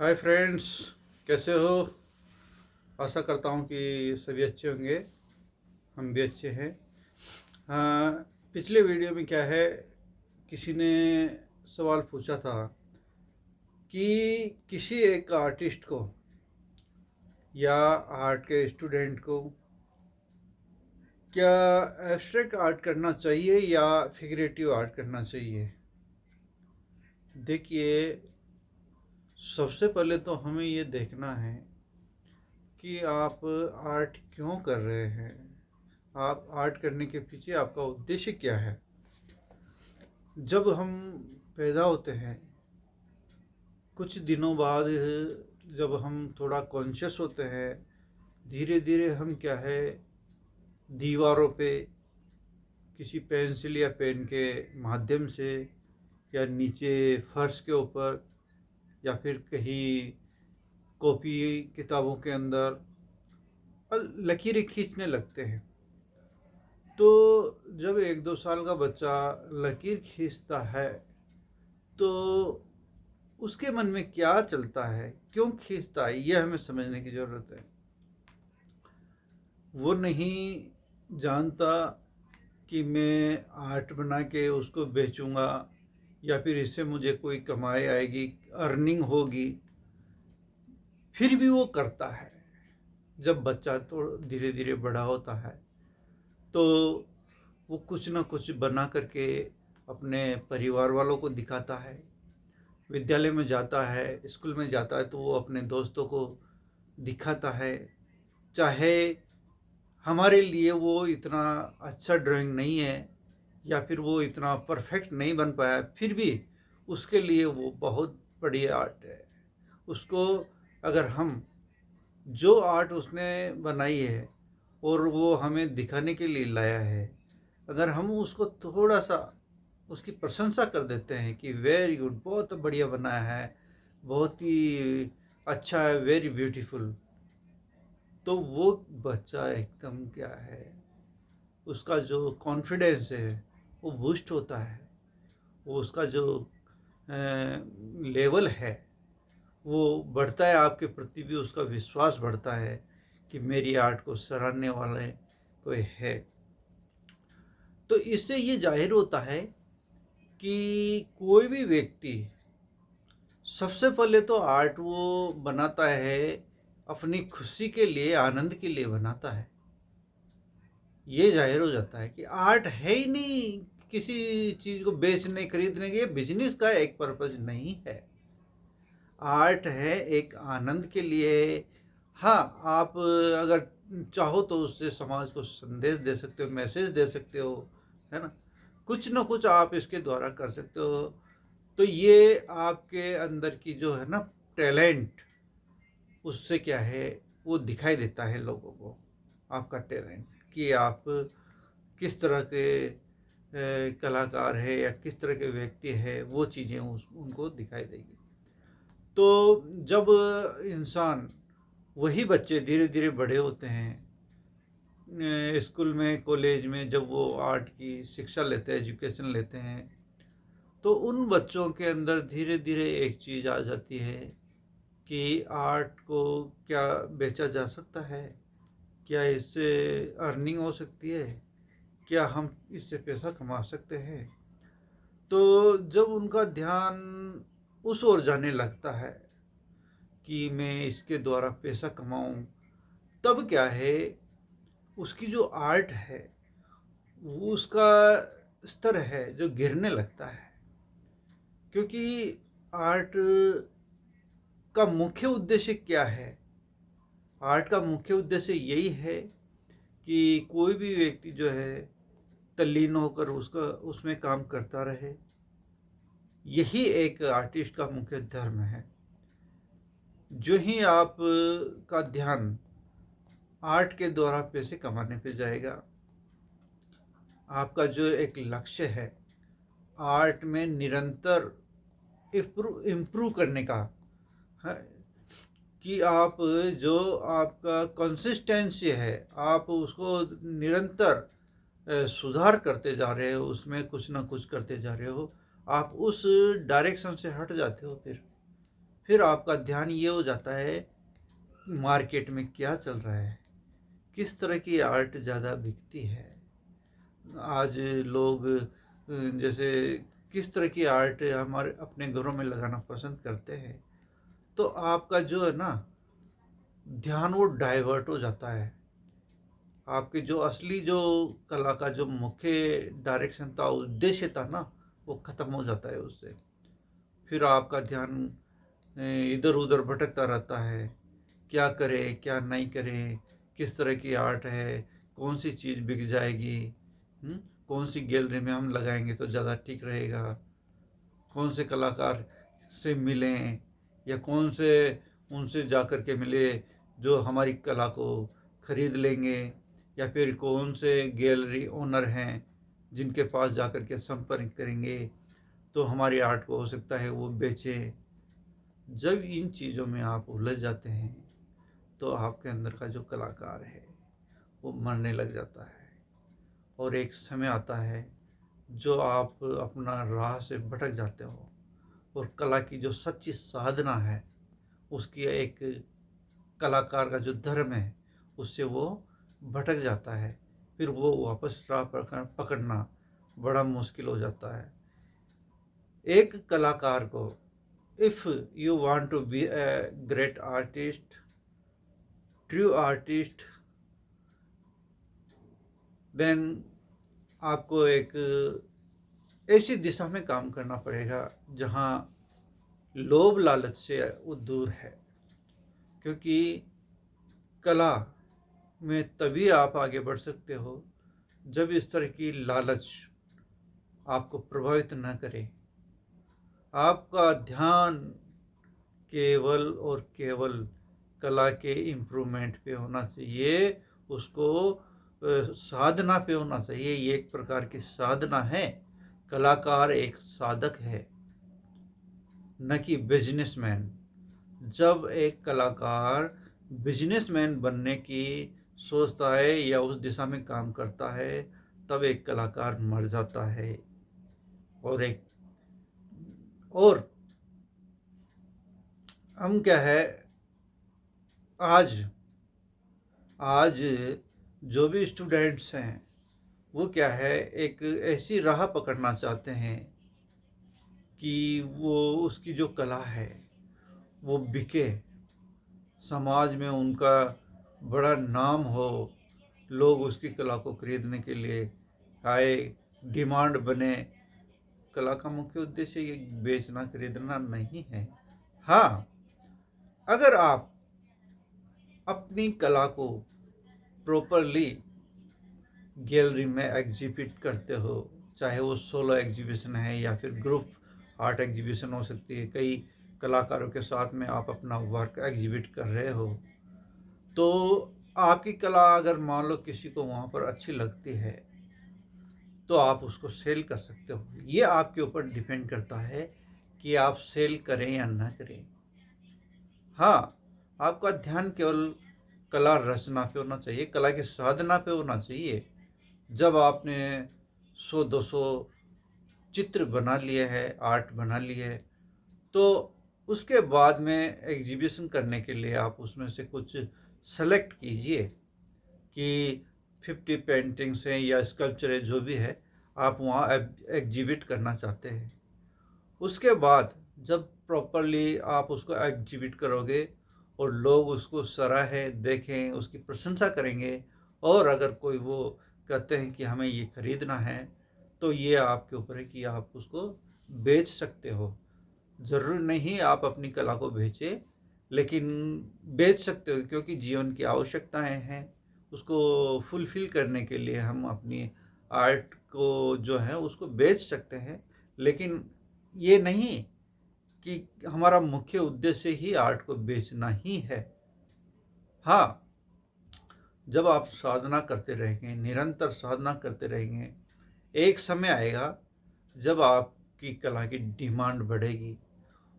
Hi friends, कैसे हो? आशा करता हूँ कि सभी अच्छे होंगे। हम भी अच्छे हैं। पिछले वीडियो में क्या है, किसी ने सवाल पूछा था कि किसी एक आर्टिस्ट को या आर्ट के स्टूडेंट को क्या एब्स्ट्रैक्ट आर्ट करना चाहिए या फिगरेटिव आर्ट करना चाहिए। देखिए, सबसे पहले तो हमें ये देखना है कि आप आर्ट क्यों कर रहे हैं। आप आर्ट करने के पीछे आपका उद्देश्य क्या है। जब हम पैदा होते हैं, कुछ दिनों बाद जब हम थोड़ा कॉन्शियस होते हैं, धीरे धीरे हम क्या है, दीवारों पे किसी पेंसिल या पेन के माध्यम से या नीचे फर्श के ऊपर या फिर कहीं कॉपी किताबों के अंदर लकीरें खींचने लगते हैं। तो जब 1-2 साल का बच्चा लकीर खींचता है तो उसके मन में क्या चलता है, क्यों खींचता है, यह हमें समझने की ज़रूरत है। वो नहीं जानता कि मैं आर्ट बना के उसको बेचूंगा या फिर इससे मुझे कोई कमाई आएगी, अर्निंग होगी, फिर भी वो करता है। जब बच्चा तो धीरे धीरे बड़ा होता है तो वो कुछ ना कुछ बना करके अपने परिवार वालों को दिखाता है। विद्यालय में जाता है, स्कूल में जाता है तो वो अपने दोस्तों को दिखाता है। चाहे हमारे लिए वो इतना अच्छा ड्राइंग नहीं है या फिर वो इतना परफेक्ट नहीं बन पाया, फिर भी उसके लिए वो बहुत बड़ी आर्ट है। उसको अगर हम जो आर्ट उसने बनाई है और वो हमें दिखाने के लिए लाया है, अगर हम उसको थोड़ा सा उसकी प्रशंसा कर देते हैं कि वेरी गुड, बहुत बढ़िया बनाया है, बहुत ही अच्छा है, वेरी ब्यूटीफुल, तो वो बच्चा एकदम क्या है, उसका जो कॉन्फिडेंस है वो बूस्ट होता है। वो उसका जो लेवल है वो बढ़ता है, आपके प्रति भी उसका विश्वास बढ़ता है कि मेरी आर्ट को सराहने वाले कोई है। तो इससे ये जाहिर होता है कि कोई भी व्यक्ति सबसे पहले तो आर्ट वो बनाता है अपनी खुशी के लिए, आनंद के लिए बनाता है। ये जाहिर हो जाता है कि आर्ट है ही नहीं किसी चीज़ को बेचने खरीदने के, बिजनेस का एक पर्पज नहीं है। आर्ट है एक आनंद के लिए। हाँ, आप अगर चाहो तो उससे समाज को संदेश दे सकते हो, मैसेज दे सकते हो, है ना। कुछ ना कुछ आप इसके द्वारा कर सकते हो। तो ये आपके अंदर की जो है ना टैलेंट, उससे क्या है, वो दिखाई देता है लोगों को, आपका टैलेंट, कि आप किस तरह के कलाकार है या किस तरह के व्यक्ति है, वो चीज़ें उनको दिखाई देगी। तो जब इंसान, वही बच्चे धीरे धीरे बड़े होते हैं, स्कूल में कॉलेज में जब वो आर्ट की शिक्षा लेते हैं, एजुकेशन लेते हैं, तो उन बच्चों के अंदर धीरे धीरे एक चीज़ आ जाती है कि आर्ट को क्या बेचा जा सकता है, क्या इससे अर्निंग हो सकती है, क्या हम इससे पैसा कमा सकते हैं। तो जब उनका ध्यान उस ओर जाने लगता है कि मैं इसके द्वारा पैसा कमाऊं, तब क्या है, उसकी जो आर्ट है वो उसका स्तर है जो गिरने लगता है। क्योंकि आर्ट का मुख्य उद्देश्य क्या है? आर्ट का मुख्य उद्देश्य यही है कि कोई भी व्यक्ति जो है तल्लीन होकर उसका उसमें काम करता रहे। यही एक आर्टिस्ट का मुख्य धर्म है। जो ही आप का ध्यान आर्ट के द्वारा पैसे कमाने पे जाएगा, आपका जो एक लक्ष्य है आर्ट में निरंतर इम्प्रूव करने का है, कि आप जो आपका कंसिस्टेंसी है, आप उसको निरंतर सुधार करते जा रहे हो, उसमें कुछ ना कुछ करते जा रहे हो, आप उस डायरेक्शन से हट जाते हो, फिर फिर आपका ध्यान ये हो जाता है मार्केट में क्या चल रहा है, किस तरह की आर्ट ज़्यादा बिकती है। आज लोग जैसे किस तरह की आर्ट हमारे अपने घरों में लगाना पसंद करते हैं, तो आपका जो है ना ध्यान वो डाइवर्ट हो जाता है। आपकी जो असली जो कला का जो मुख्य डायरेक्शन था, उद्देश्य था ना, वो ख़त्म हो जाता है उससे। फिर आपका ध्यान इधर-उधर भटकता रहता है। क्या करें, क्या नहीं करें, किस तरह की आर्ट है, कौन-सी चीज़ बिक जाएगी, हुँ? कौन-सी गैलरी में हम लगाएँगे तो ज़्यादा ठीक रहेगा, कौन से कलाकार से मिलें या कौन से उनसे जा कर के मिले जो हमारी कला को खरीद लेंगे, या फिर कौन से गैलरी ओनर हैं जिनके पास जा कर के संपर्क करेंगे तो हमारी आर्ट को हो सकता है वो बेचें। जब इन चीज़ों में आप उलझ जाते हैं तो आपके अंदर का जो कलाकार है वो मरने लग जाता है, और एक समय आता है जो आप अपना राह से भटक जाते हो, और कला की जो सच्ची साधना है, उसकी एक कलाकार का जो धर्म है, उससे वो भटक जाता है। फिर वो वापस राह पकड़ना बड़ा मुश्किल हो जाता है। एक कलाकार को, if you want to be a great artist, true artist, then आपको एक ऐसी दिशा में काम करना पड़ेगा जहाँ लोभ लालच से वो दूर है। क्योंकि कला में तभी आप आगे बढ़ सकते हो जब इस तरह की लालच आपको प्रभावित न करे। आपका ध्यान केवल और केवल कला के इम्प्रूवमेंट पे होना चाहिए, उसको साधना पे होना चाहिए। ये एक प्रकार की साधना है। कलाकार एक साधक है, न कि बिजनेसमैन। जब एक कलाकार बिजनेसमैन बनने की सोचता है या उस दिशा में काम करता है, तब एक कलाकार मर जाता है। और एक और हम क्या है, आज आज जो भी स्टूडेंट्स हैं वो क्या है, एक ऐसी राह पकड़ना चाहते हैं कि वो उसकी जो कला है वो बिके, समाज में उनका बड़ा नाम हो, लोग उसकी कला को खरीदने के लिए आए, डिमांड बने। कला का मुख्य उद्देश्य ये बेचना खरीदना नहीं है। हाँ, अगर आप अपनी कला को प्रॉपरली गैलरी में एग्जिबिट करते हो, चाहे वो सोलो एग्जीबिशन है या फिर ग्रुप आर्ट एग्जीबिशन हो सकती है, कई कलाकारों के साथ में आप अपना वर्क एग्जिबिट कर रहे हो, तो आपकी कला अगर मान लो किसी को वहाँ पर अच्छी लगती है तो आप उसको सेल कर सकते हो। ये आपके ऊपर डिपेंड करता है कि आप सेल करें या ना करें। हाँ, आपका ध्यान केवल कला रचना पे होना चाहिए, कला की साधना पे होना चाहिए। जब आपने 100-200 चित्र बना लिए हैं, आर्ट बना लिए है, तो उसके बाद में एग्जीबिशन करने के लिए आप उसमें से कुछ सेलेक्ट कीजिए कि 50 पेंटिंग्स हैं या स्कल्पचर है, जो भी है, आप वहाँ एग्जिबिट करना चाहते हैं। उसके बाद जब प्रॉपरली आप उसको एग्जिबिट करोगे और लोग उसको सराहें, देखें, उसकी प्रशंसा करेंगे, और अगर कोई वो कहते हैं कि हमें ये खरीदना है, तो ये आपके ऊपर है कि आप उसको बेच सकते हो। ज़रूरी नहीं आप अपनी कला को बेचें, लेकिन बेच सकते हो, क्योंकि जीवन की आवश्यकताएँ हैं। उसको फुलफ़िल करने के लिए हम अपनी आर्ट को जो है उसको बेच सकते हैं, लेकिन ये नहीं कि हमारा मुख्य उद्देश्य ही आर्ट को बेचना ही है। हाँ, जब आप साधना करते रहेंगे, निरंतर साधना करते रहेंगे, एक समय आएगा जब आपकी कला की डिमांड बढ़ेगी।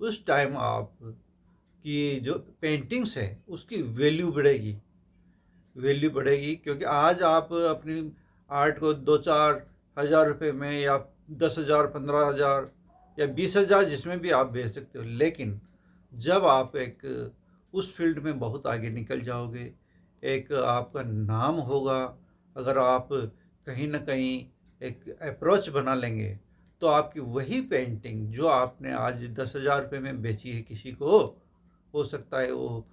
उस टाइम आप की जो पेंटिंग्स है उसकी वैल्यू बढ़ेगी, क्योंकि आज आप अपनी आर्ट को 2-4 हज़ार रुपये में या 10,000, 15,000 या 20,000 जिसमें भी आप बेच सकते हो, लेकिन जब आप एक उस फील्ड में बहुत आगे निकल जाओगे, एक आपका नाम होगा, अगर आप कहीं न कहीं एक अप्रोच बना लेंगे, तो आपकी वही पेंटिंग जो आपने आज 10,000 रुपए में बेची है किसी को, हो सकता है वो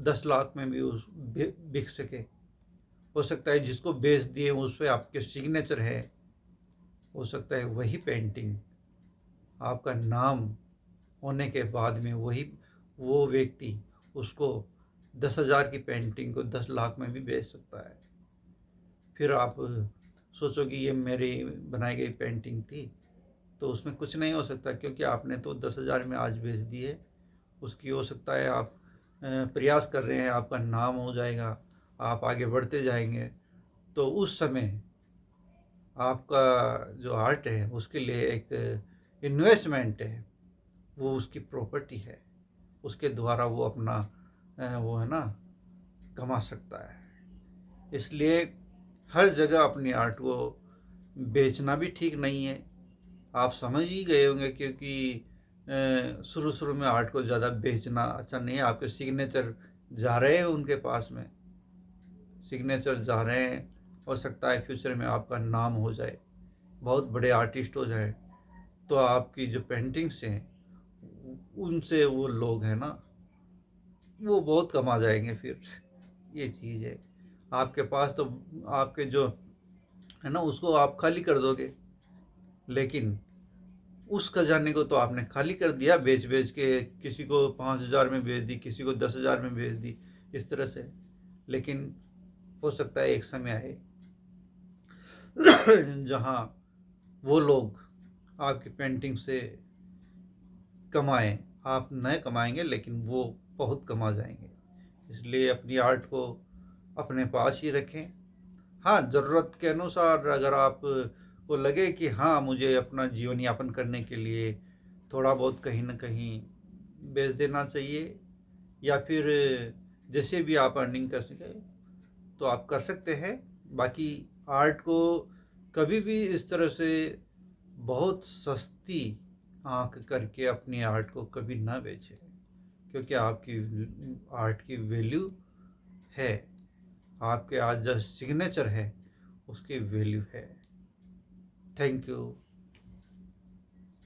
10 लाख में भी उस बिक सके। हो सकता है जिसको बेच दिए उस पे आपके सिग्नेचर है, हो सकता है वही पेंटिंग आपका नाम होने के बाद में वही वो व्यक्ति उसको 10,000 की पेंटिंग को 10 लाख में भी बेच सकता है। फिर आप सोचो कि ये मेरी बनाई गई पेंटिंग थी, तो उसमें कुछ नहीं हो सकता, क्योंकि आपने तो 10,000 में आज बेच दी है। उसकी हो सकता है आप प्रयास कर रहे हैं, आपका नाम हो जाएगा, आप आगे बढ़ते जाएंगे, तो उस समय आपका जो आर्ट है उसके लिए एक इन्वेस्टमेंट है, वो उसकी प्रॉपर्टी है, उसके द्वारा वो अपना वो है ना कमा सकता है। इसलिए हर जगह अपनी आर्ट को बेचना भी ठीक नहीं है। आप समझ ही गए होंगे, क्योंकि शुरू शुरू में आर्ट को ज़्यादा बेचना अच्छा नहीं है। आपके सिग्नेचर जा रहे हैं उनके पास में, सिग्नेचर जा रहे हैं, हो सकता है फ्यूचर में आपका नाम हो जाए, बहुत बड़े आर्टिस्ट हो जाए, तो आपकी जो पेंटिंग्स हैं उनसे वो लोग हैं ना वो बहुत कमा जाएंगे फिर। ये चीज़ है, आपके पास तो आपके जो है ना उसको आप खाली कर दोगे, लेकिन उस खजाने को तो आपने खाली कर दिया बेच बेच के, किसी को 5,000 में बेच दी, किसी को 10,000 में बेच दी, इस तरह से। लेकिन हो सकता है एक समय आए जहाँ वो लोग आपकी पेंटिंग से कमाएं, आप न कमाएंगे लेकिन वो बहुत कमा जाएंगे। इसलिए अपनी आर्ट को अपने पास ही रखें। हाँ, ज़रूरत के अनुसार अगर आप को लगे कि हाँ मुझे अपना जीवन यापन करने के लिए थोड़ा बहुत कहीं ना कहीं बेच देना चाहिए, या फिर जैसे भी आप अर्निंग कर सके तो आप कर सकते हैं। बाकी आर्ट को कभी भी इस तरह से बहुत सस्ती आंक करके अपनी आर्ट को कभी ना बेचें, क्योंकि आपकी आर्ट की वैल्यू है, आपके आज जो सिग्नेचर है उसकी वैल्यू है। Thank you.